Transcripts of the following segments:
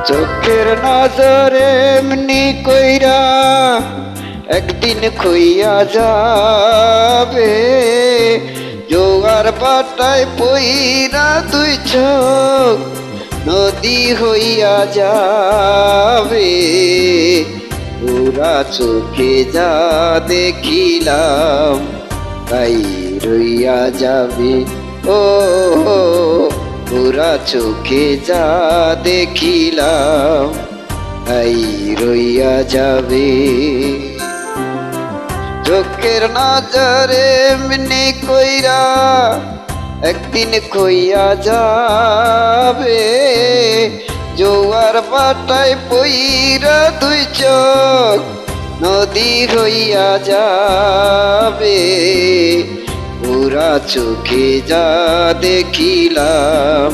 চোখের নজরে এমনি কইরা একদিন খইয়া যাবে, জোয়ার বাটায় পইরা দুই চোখ নদী হইয়া যাবে। পুরা চোখে যা দেখিলাম তাই রইয়া যাবে। ও পুরা চোখে যা দেখিলাম তাই রইয়া যাবে। চোখের নজরে এমনি কইরা একদিন খইয়া যাবে, জোয়ার বাটায় পইরা দুই চোখ নদী হইয়া যাবে। পুরা চোখে যা দেখিলাম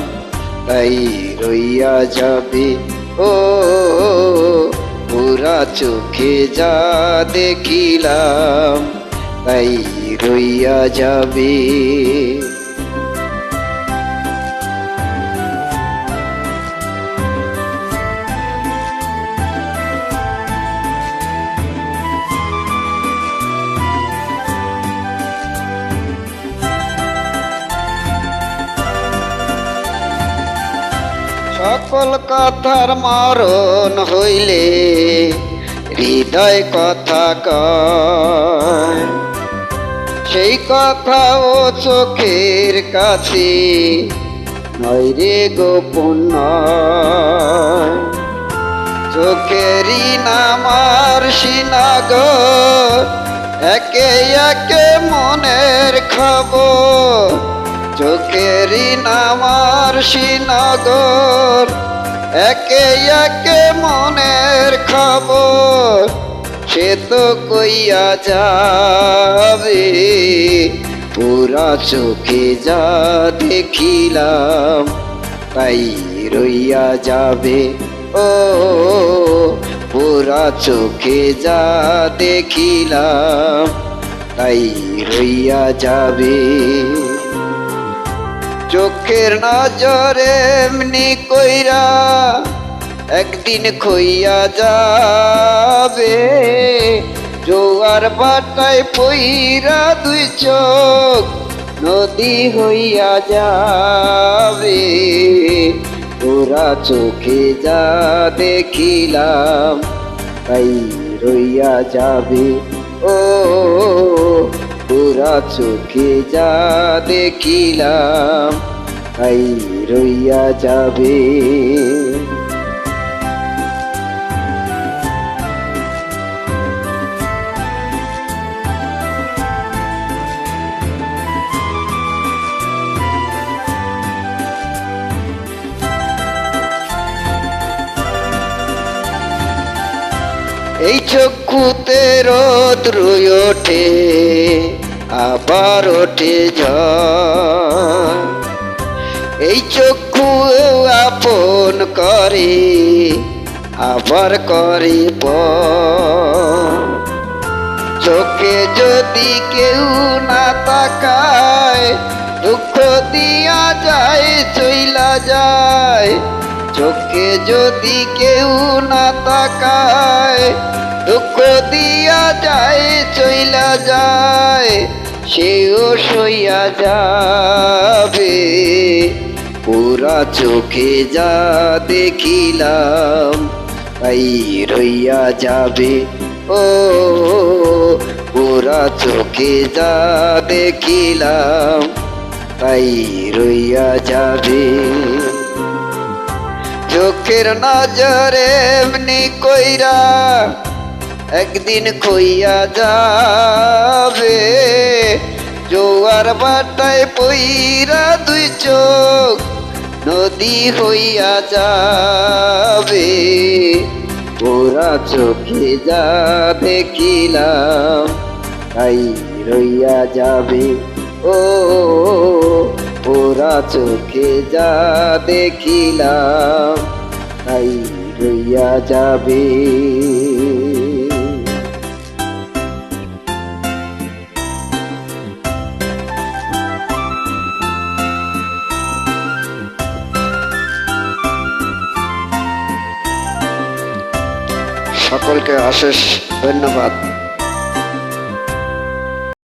তাই রইয়া যাবে। ও পুরা চোখে যা দেখিলাম তাই রইয়া যাবে। সকল কথার মরণ হইলে হৃদয় কথা কয়, সেই কথা ও চোখের কাছে নয় রে গোপন নয়। চোখেরই নামার সিনাগর একে একে মনের খবর, চোখেরই নামার শ্রীনগর একে একে মনের খবর, সে তো কইয়া যাবে। পুরা চোখে যা দেখিলাম তাই রইয়া যাবে। ও পুরা চোখে যা দেখিলাম তাই রইয়া যাবে। চোখের নজরে এমনি কইরা একদিন খইয়া যাবে, জোয়ার বাটায় পইরা দুই চোখ নদী হইয়া যাবে। পুরা চোখে যা দেখিলাম তাই রইয়া যাবে। ও পুরা চোখে যা দেখিলাম তাই রইয়া যাবে। এই চক্ষুতে রোদ ওঠে আবার ওঠে ঝড়, এই চক্ষু আপন করে আবার করে পর। চোখে যদি কেউ না তাকায় দুঃখ দিয়া যায় চইলা যায়, চোখে যদি কেউ না তাকায় দুঃখ দিয়া যায় চইলা যায়, সেও সইয়া যাবে। পুরা চোখে যা দেখিলাম তাই রইয়া যাবে। ও পুরা চোখে যা দেখিলাম তাই রইয়া যাবে। চোখের নজরে এমনি কইরা একদিন খইয়া যাবে, জোয়ার বাটায় পইরা দুই চোখ নদী হইয়া যাবে। পুরা চোখে যা দেখিলাম তাই রইয়া যাবে। ও পুরা চোখে যা দেখিলাম তাই রইয়া যাবে। সকলকে অশেষ ধন্যবাদ।